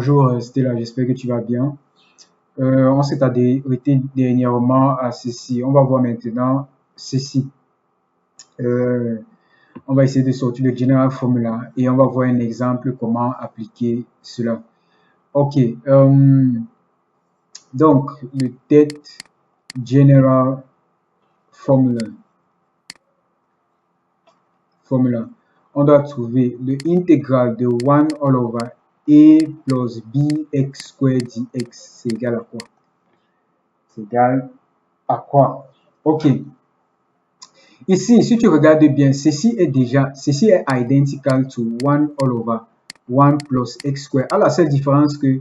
Bonjour Stella, j'espère que tu vas bien. On s'est arrêté dernièrement à ceci. On va voir maintenant ceci. Euh, on va essayer de sortir le General Formula et on va voir un exemple comment appliquer cela. Ok. Donc, le test General Formula. On doit trouver le intégral de 1 all over a plus bx squared dx. C'est égal à quoi? C'est égal à quoi? Ok. Ici, si tu regardes bien, ceci est identical to 1 all over 1 plus x squared. À la seule différence que,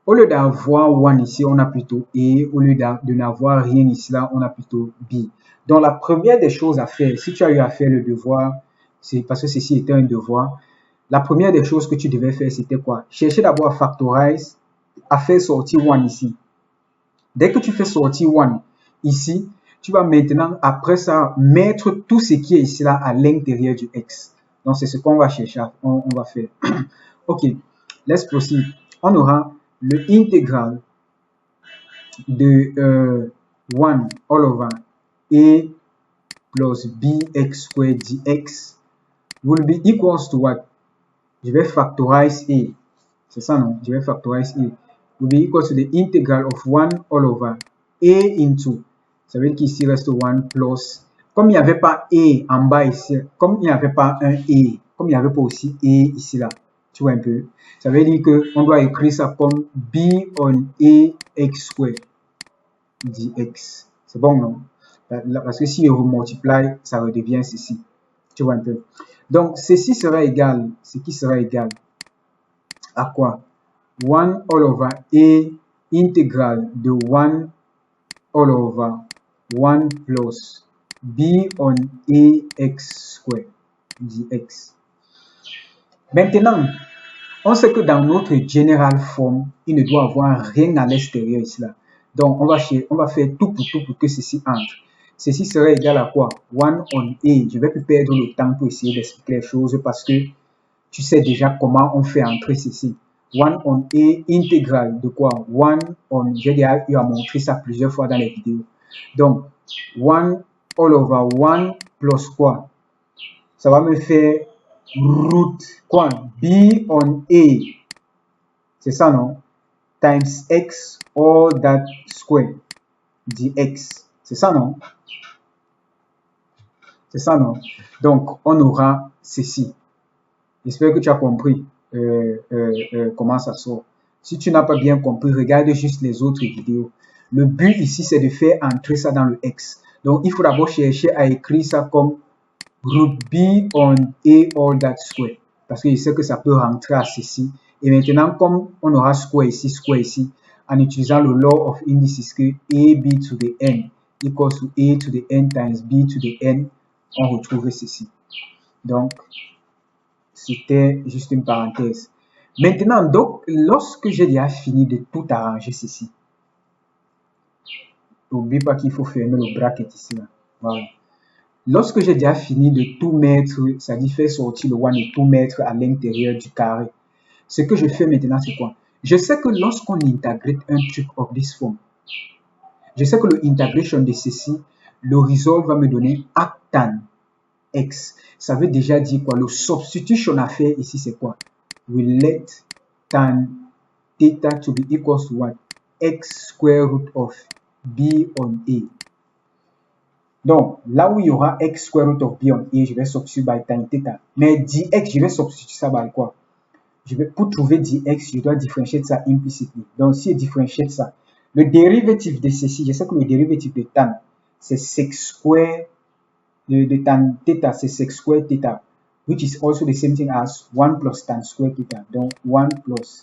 au lieu d'avoir 1 ici, on a plutôt a. Au lieu de n'avoir rien ici, là, on a plutôt b. Donc, la première des choses à faire, si tu as eu à faire le devoir, c'est parce que ceci était un devoir. La première des choses que tu devais faire, c'était quoi? Chercher d'abord à factorize, à faire sortir 1 ici. Dès que tu fais sortir 1 ici, tu vas maintenant, après ça, mettre tout ce qui est ici là à l'intérieur du x. Donc, c'est ce qu'on va chercher, on va faire. Ok, let's proceed. On aura le intégral de 1 all over a plus bx squared dx will be equals to what? Je vais factorize a. C'est ça, non? Je vais factorize a. Will be equal to the integral of 1 all over a into. Ça veut dire qu'ici reste 1 plus. Comme il n'y avait pas a en bas ici, comme il n'y avait pas un a, comme il n'y avait pas aussi a ici là, tu vois un peu? Ça veut dire qu'on doit écrire ça comme b on a x squared dx. C'est bon, non? Parce que si je remultiplie, ça redevient ceci. Tu vois un peu? Donc, ceci sera égal, ce qui sera égal à quoi? 1 all over a intégral de 1 all over 1 plus b on ax squared dx. Maintenant, on sait que dans notre general form, il ne doit avoir rien à l'extérieur ici là. Donc, on va faire tout pour que ceci entre. Ceci serait égal à quoi? 1 on a. Je vais plus perdre le temps pour essayer d'expliquer les choses parce que tu sais déjà comment on fait entrer ceci. 1 on a intégral de quoi? 1 on, j'ai déjà eu à montrer ça plusieurs fois dans les vidéos. Donc, 1 all over 1 plus quoi? Ça va me faire root quoi? B on A. C'est ça, non? Times x all that square dx. C'est ça, non? C'est ça, non? Donc, on aura ceci. J'espère que tu as compris comment ça sort. Si tu n'as pas bien compris, regarde juste les autres vidéos. Le but ici, c'est de faire entrer ça dans le x. Donc, il faut d'abord chercher à écrire ça comme root b on a all that square. Parce que je sais que ça peut rentrer à ceci. Et maintenant, comme on aura square ici, en utilisant le law of indices que ab to the n equals to a to the n times b to the n, on retrouve ceci. Donc, c'était juste une parenthèse. Maintenant, donc, lorsque j'ai déjà fini de tout arranger ceci, n'oublie pas qu'il faut fermer le bracket ici. Là. Voilà. Lorsque j'ai déjà fini de tout mettre, c'est-à-dire faire sortir le 1 et tout mettre à l'intérieur du carré, ce que je fais maintenant, c'est quoi? Je sais que lorsqu'on intègre un truc of this form, je sais que le integration de ceci, le result va me donner tan x. Ça veut déjà dire quoi? Le substitution à faire ici, c'est quoi? We let tan theta to be equals to what? X square root of b on a. Donc, là où il y aura x square root of b on a, je vais substituer by tan theta. Mais dx, je vais substituer ça by quoi? Pour trouver dx, je dois différencier ça implicitement. Donc, si je différencie ça, le dérivatif de ceci, je sais que le dérivatif de tan, c'est sec square de tan theta, c'est sec square theta, which is also the same thing as 1 plus tan square theta. Donc, 1 plus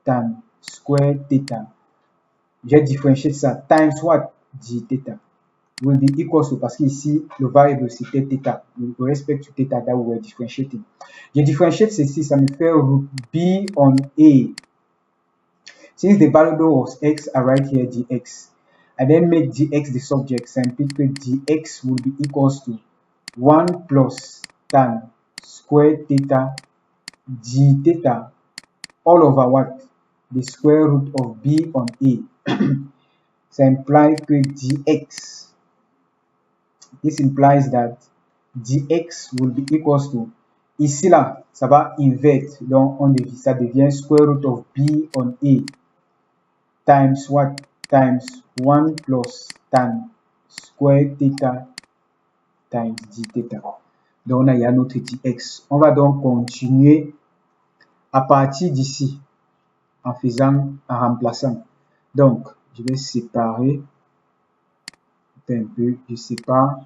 tan square theta. J'ai différencié ça times what? D theta will be equals to, parce qu'ici, le variable c'était theta. With respect to theta that we were differentiating. Je differentiate ceci, ça me fait root b on a. Since the variable was x, I write here dx. I then make dx the subject, so I implies que dx will be equals to 1 plus tan square theta d theta all over what? The square root of b on a. Ça implies que dx, this implies that dx will be equals to, ici là, ça va invert, donc ça devient square root of b on a times what? Times 1 plus tan square theta times d theta. Donc là, il y a notre dx. On va donc continuer à partir d'ici en remplaçant. Donc, je vais séparer un peu, je sépare.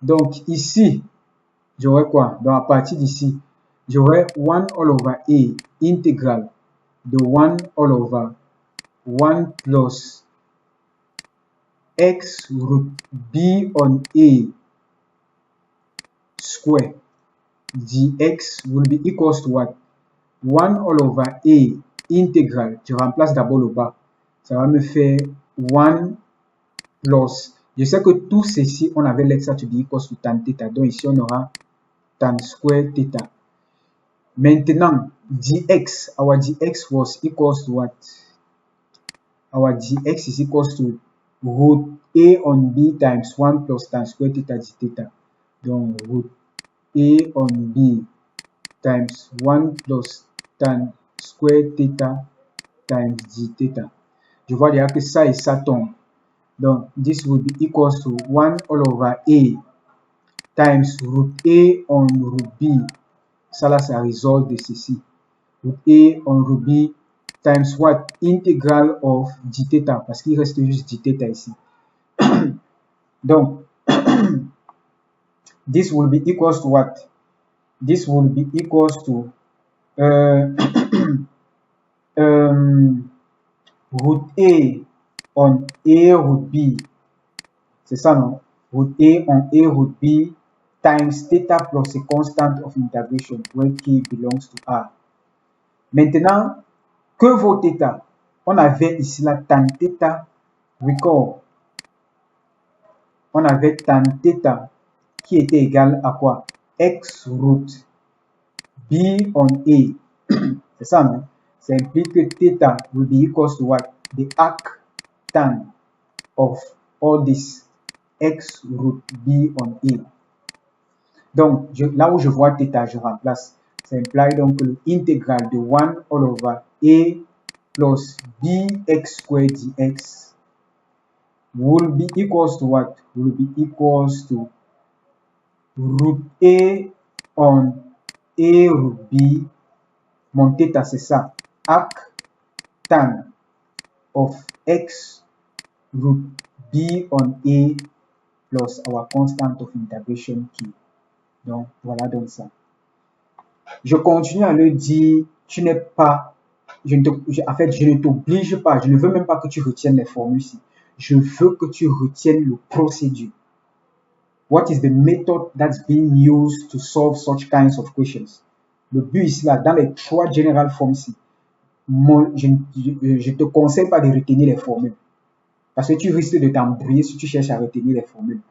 Donc ici, j'aurai quoi? Donc à partir d'ici, j'aurai 1 all over a integral de 1 all over 1 plus x root b on a square dx will be equals to what? 1 all over a integral, je remplace d'abord le bas, ça va me faire 1 plus, je sais que tout ceci, on avait let ça to be equals to tan theta, donc ici on aura tan square theta. Maintenant, dx, our dx was equals to what? Our dx is equals to root a on b times 1 plus tan square theta d theta. Donc, root a on b times 1 plus tan square theta times d theta. Je vois déjà que ça et ça tombe. Donc, this will be equals to 1 all over a times root a on root b. Ça là, ça résolve de ceci. Root a on root b times what? Integral of d theta, parce qu'il reste juste d theta ici. Donc, this will be equals to what? This will be equals to root a on a root b. C'est ça, non? Root a on a root b times theta plus a constant of integration where k belongs to r. Maintenant, que vaut theta? On avait ici la tan theta, recall. On avait tan theta qui était égal à quoi? X root b on a. C'est ça, non? Ça implique que theta will be equals to what? The arc tan of all this x root b on a. Donc, là où je vois theta, je remplace. Ça implique donc que l'intégral de 1 all over a plus bx square dx will be equals to what? Will be equals to root a on a root b. Mon theta, c'est ça. Arc tan of x root b on a plus our constant of integration k. Donc, voilà donc ça. Je continue à le dire, tu n'es pas, en fait, je ne t'oblige pas, je ne veux même pas que tu retiennes les formules-ci. Je veux que tu retiennes le procédure. What is the method that's being used to solve such kinds of questions? Le but ici, là, dans les 3 general forms-ci, je ne te conseille pas de retenir les formules. Parce que tu risques de t'embrouiller si tu cherches à retenir les formules.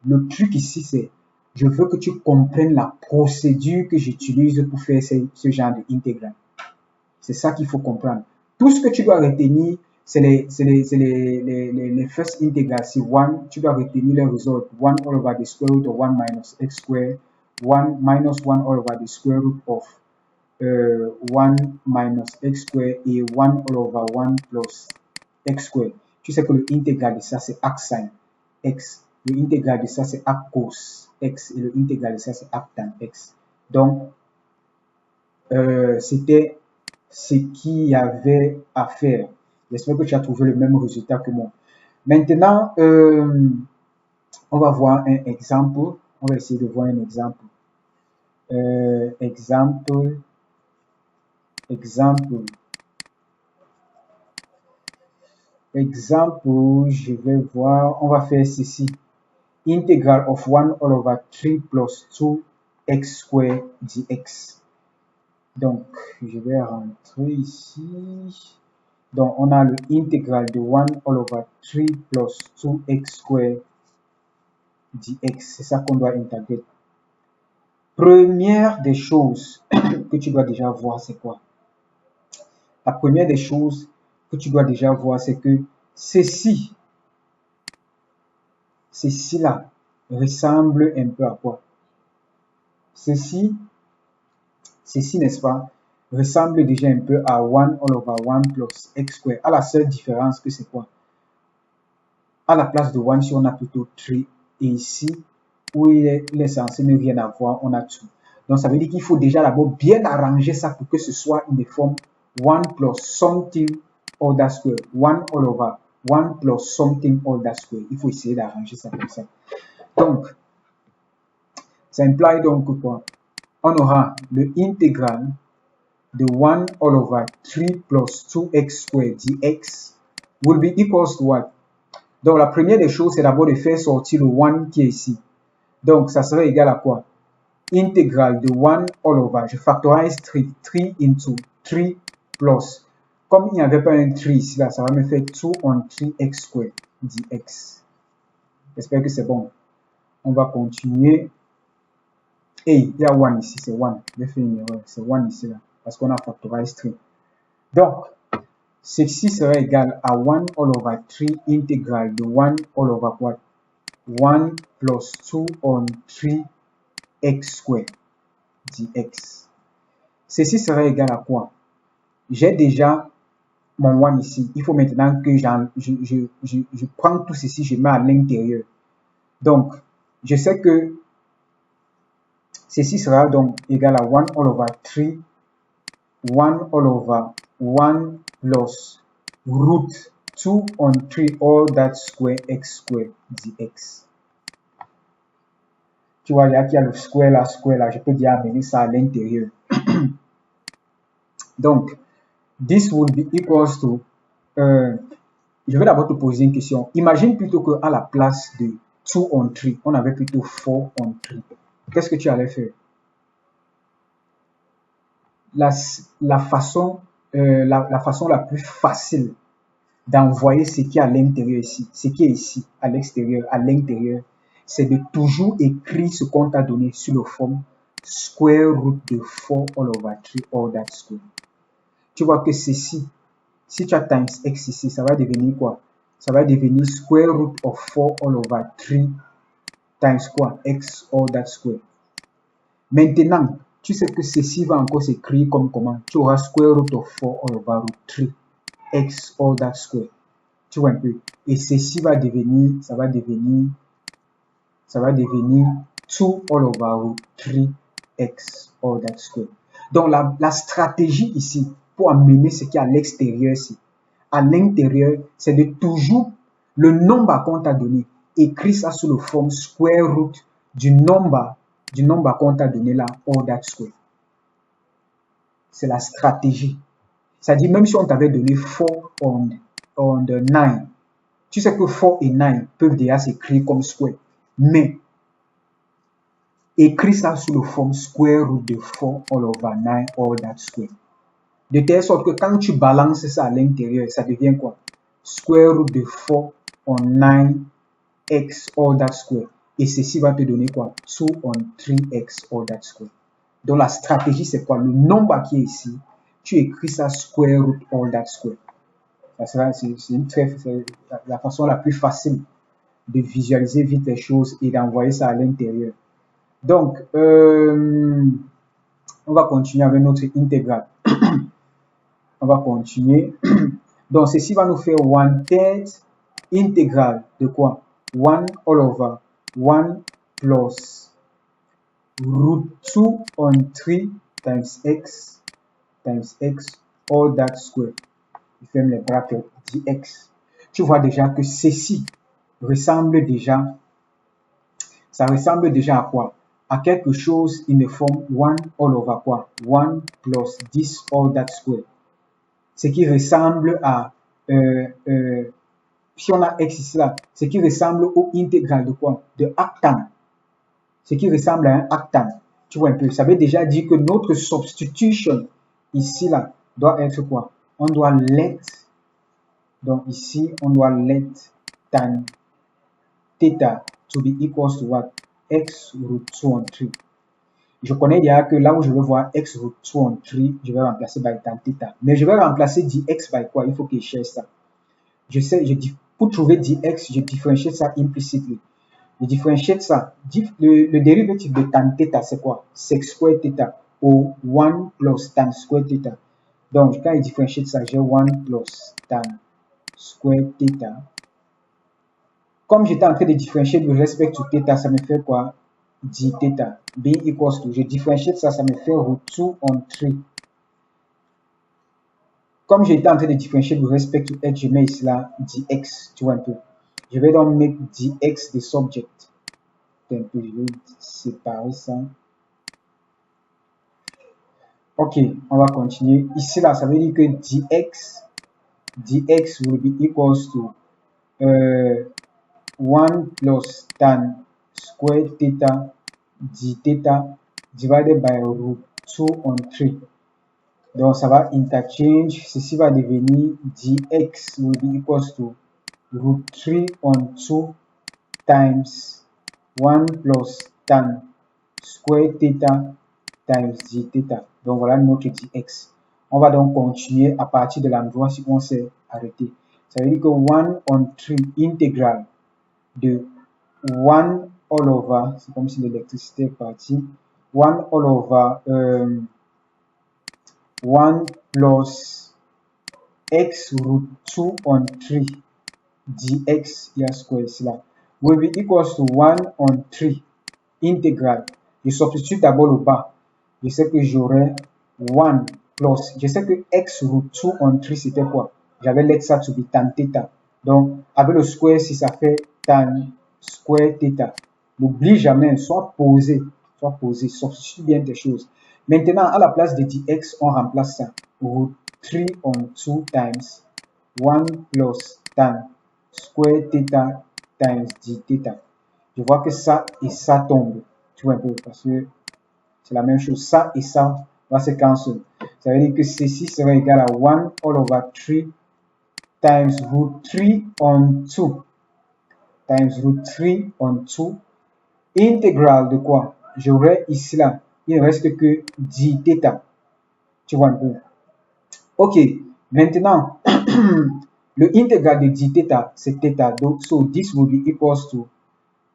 Le truc ici, c'est je veux que tu comprennes la procédure que j'utilise pour faire ce genre d'intégral. C'est ça qu'il faut comprendre. Tout ce que tu dois retenir, c'est les first integral. Si 1, tu dois retenir le result. 1 all over the square root of 1 minus x square. 1 minus 1 all over the square root of 1 minus x square et 1 all over 1 plus x square. Tu sais que l'intégral de ça, c'est arc sin x. L'intégral de ça, c'est arc cos x. Et l'intégral de ça, c'est arc tan x. Donc, c'était ce qu'il y avait à faire. J'espère que tu as trouvé le même résultat que moi. Maintenant, on va voir un exemple. On va essayer de voir un exemple. Exemple, je vais voir, on va faire ceci. Integral of 1 all over 3 plus 2 x square dx. Donc, je vais rentrer ici. Donc, on a le intégral de 1 all over 3 plus 2x square dx. C'est ça qu'on doit intégrer. Première des choses que tu dois déjà voir, c'est quoi? la première des choses que tu dois déjà voir, c'est que ceci là ressemble un peu à quoi? Ceci, n'est-ce pas, ressemble déjà un peu à 1 all over 1 plus x square. À la seule différence que c'est quoi? À la place de 1, si on a plutôt 3, et ici, où il est censé ne rien avoir, on a 2. Donc, ça veut dire qu'il faut déjà d'abord bien arranger ça pour que ce soit une forme 1 plus something all that square. 1 all over 1 plus something all that square. Il faut essayer d'arranger ça comme ça. Donc, ça implique donc quoi? On aura le intégral de 1 all over 3 plus 2x squared dx will be equals to what? Donc, la première des choses, c'est d'abord de faire sortir le 1 qui est ici. Donc, ça serait égal à quoi? Intégrale de 1 all over, je factorise 3, 3 into 3 plus, comme il n'y avait pas un 3 ici, là, ça va me faire 2 on 3x squared dx. J'espère que c'est bon. On va continuer. Et il y a 1 ici, c'est 1. J'ai fait une erreur, c'est 1 ici, là, parce qu'on a factorisé 3. Donc, ceci serait égal à 1 all over 3 intégrale de 1 all over what? 1 plus 2 on 3x squared dx. Ceci serait égal à quoi? J'ai déjà mon 1 ici. Il faut maintenant que je prends tout ceci, je mets à l'intérieur. Donc, je sais que ceci sera donc égal à 1 all over 3, 1 all over 1 plus root 2 on 3 all that square x square dx. Tu vois, il y a le square là, je peux dire amener ça à l'intérieur. Donc, this will be equals to, je vais d'abord te poser une question. Imagine plutôt qu'à la place de 2 on 3, on avait plutôt 4 on 3. Qu'est-ce que tu allais faire? La façon la plus facile d'envoyer ce qui est à l'intérieur ici, ce qui est ici, à l'extérieur, à l'intérieur, c'est de toujours écrire ce qu'on t'a donné sur le forme square root de 4 all over 3 all that square. Tu vois que ceci, si tu as times x ici, ça va devenir quoi? Ça va devenir square root of 4 all over 3 times quoi? X all that square. Maintenant, tu sais que ceci va encore s'écrire comme comment? Tu auras square root of 4 all over root 3 x all that square. Tu vois un peu? Et ceci va devenir, ça va devenir 2 all over root 3 x all that square. Donc, la stratégie ici, pour amener ce qui est à l'extérieur ici, à l'intérieur, c'est de toujours le nombre qu'on t'a donné, écrit ça sous le forme square root du nombre qu'on t'a donné là, all that square. C'est la stratégie. C'est-à-dire, même si on t'avait donné 4 on 9, tu sais que 4 et 9 peuvent déjà s'écrire comme square. Mais, écris ça sous le forme square root de 4 all over 9 all that square. De telle sorte que quand tu balances ça à l'intérieur, ça devient quoi? Square root de 4 on 9 x all that square. Et ceci va te donner quoi? 2 on 3x all that square. Donc la stratégie, c'est quoi? Le nombre qui est ici, tu écris ça square root all that square. C'est la façon la plus facile de visualiser vite les choses et d'envoyer ça à l'intérieur. Donc, on va continuer avec notre intégrale. On va continuer. Donc, ceci va nous faire 1/3 intégrale de quoi? 1 all over 1 plus root 2 on 3 times x all that square. Je ferme les brackets dx. Tu vois déjà que ceci ressemble déjà, ça ressemble déjà à quoi? À quelque chose in the form 1 all over quoi? 1 plus 10 all that square. Ce qui ressemble à, si on a x ici là, ce qui ressemble au intégral de quoi? De arctan. Ce qui ressemble à un arctan. Tu vois un peu, ça veut déjà dire que notre substitution ici là doit être quoi? On doit let, donc ici on doit let tan theta to be equals to what? X root 2 on 3. je connais déjà que là où je veux voir x root 2 on 3, je vais remplacer by tan theta. Mais je vais remplacer dx by quoi? Il faut que je cherche ça. Je sais, pour trouver dx, je différencie ça implicitly. Je différencie ça. Le dérivatif de tan theta, c'est quoi? Sec square theta ou 1 plus tan square theta. Donc, quand je différencie ça, j'ai 1 plus tan square theta. Comme j'étais en train de différencier le respect to theta, ça me fait quoi? D theta. B equals to. Je différencie ça, ça me fait root 2 on 3. Comme j'étais en train de différencier le respect to x, je mets ici là dx. Tu vois un peu. Je vais donc mettre dx de subject. Un peu, je vais séparer ça. Ok, on va continuer. Ici là, ça veut dire que dx will be equals to 1 plus tan square theta d theta divided by root 2 on 3. Donc ça va interchange, ceci va devenir dx will be equals to root 3 on 2 times 1 plus tan square theta times d theta. Donc voilà notre dx. On va donc continuer à partir de l'endroit si on s'est arrêté. Ça veut dire que 1 on 3 intégral de 1 all over, c'est comme si l'électricité est partie, 1 all over 1 plus x root 2 on 3 dx hier square ici là will be equals to 1 on 3 intégral. Je substitue d'abord le bas. Je sais que j'aurai 1 plus, je sais que x root 2 on 3 c'était quoi? J'avais let ça to be tan theta. Donc avec le square si ça fait tan square theta. N'oublie jamais, soit posé, substitue bien tes choses. Maintenant, à la place de dx, on remplace ça. Root 3 on 2 times 1 plus tan square theta times d theta. Je vois que ça et ça tombe. Tu vois un peu, parce que c'est la même chose. Ça et ça va se cancel. Ça veut dire que ceci sera égal à 1 all over 3 times root 3 on 2 times root 3 on 2 intégral de quoi? J'aurai ici là, il ne reste que d theta. Tu vois un peu. Ok, maintenant, le intégral de d theta, c'est theta. Donc, so this will be equals to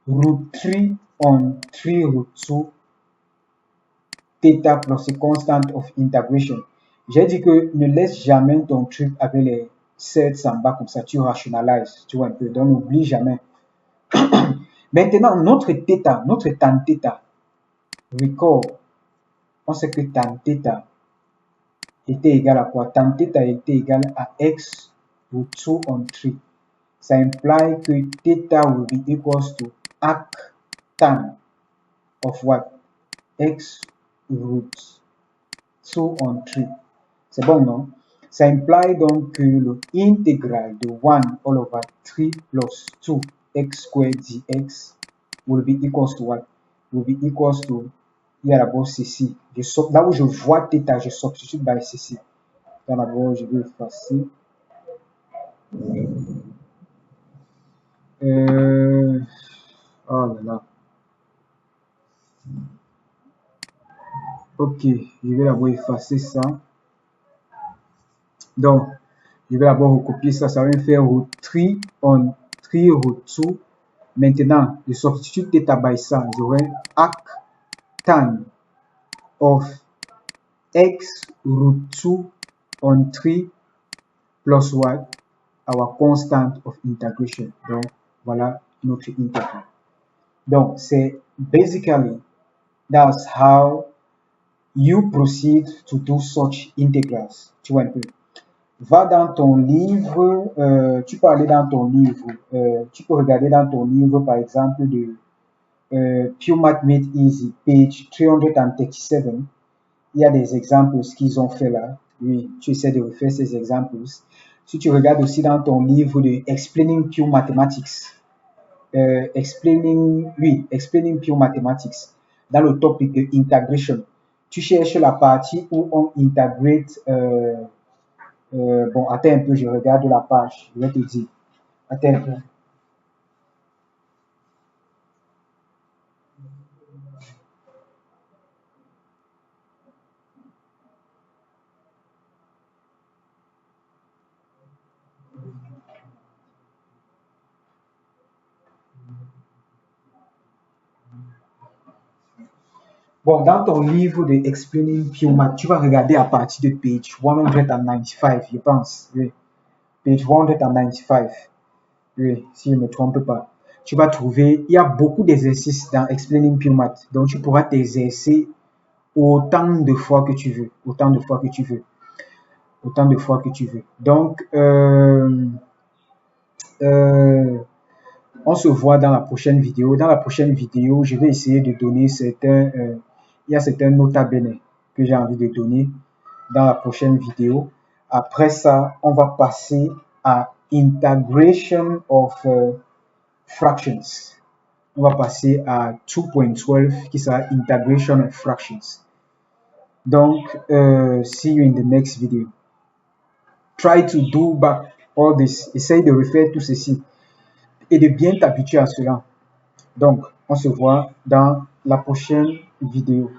root 3 on 3 root 2 theta plus the constant of integration. J'ai dit que ne laisse jamais ton truc avec les sets en bas comme ça, tu rationalises, tu vois un peu, donc n'oublie jamais. Maintenant, notre theta, notre tan theta, recall, on sait que tan theta était égal à quoi? Tan theta était égal à x root 2 on 3. Ça implique que theta will be equals to arc tan of what? X root 2 on 3. C'est bon, non? Ça implique donc que le intégral de 1 all over 3 plus 2 x squared dx will be equals to what? Will be equals to, il y a d'abord ceci. Là où je vois theta, je substitue by ceci. D'abord, je vais effacer. Oh là là. Ok, je vais d'abord effacer ça. Donc, je vais d'abord recopier ça. Ça va me faire root 3 on 3 root 2. Maintenant, je substitue theta by ça. J'aurai arc tan of x root 2 on 3 plus what? Our constant of integration. Donc, voilà notre integral. Donc, c'est basically, that's how you proceed to do such integrals. Tu vois un peu. Va dans ton livre, tu peux aller dans ton livre, tu peux regarder dans ton livre, par exemple, de Pure Math Made Easy, page 337. Il y a des exemples qu'ils ont fait là. Oui, tu essaies de refaire ces exemples. Si tu regardes aussi dans ton livre de Explaining Pure Mathematics, Explaining Pure Mathematics, dans le topic de Integration, tu cherches la partie où on integrate, bon, attends un peu, je regarde la page, je vais te dire. Attends un peu. Bon, dans ton livre de Explaining Pure Math, tu vas regarder à partir de page 195, je pense. Oui. Page 195. Oui, si je ne me trompe pas. Tu vas trouver, il y a beaucoup d'exercices dans Explaining Pure Math. Donc, tu pourras t'exercer autant de fois que tu veux. Autant de fois que tu veux. Autant de fois que tu veux. Donc, on se voit dans la prochaine vidéo. Dans la prochaine vidéo, je vais essayer de donner certains... il y a certains nota bene que j'ai envie de donner dans la prochaine vidéo. Après ça, on va passer à Integration of Fractions. On va passer à 2.12 qui sera Integration of Fractions. Donc, see you in the next video. Try to do back all this. Essaye de refaire tout ceci et de bien t'habituer à cela. Donc, on se voit dans la prochaine vidéo.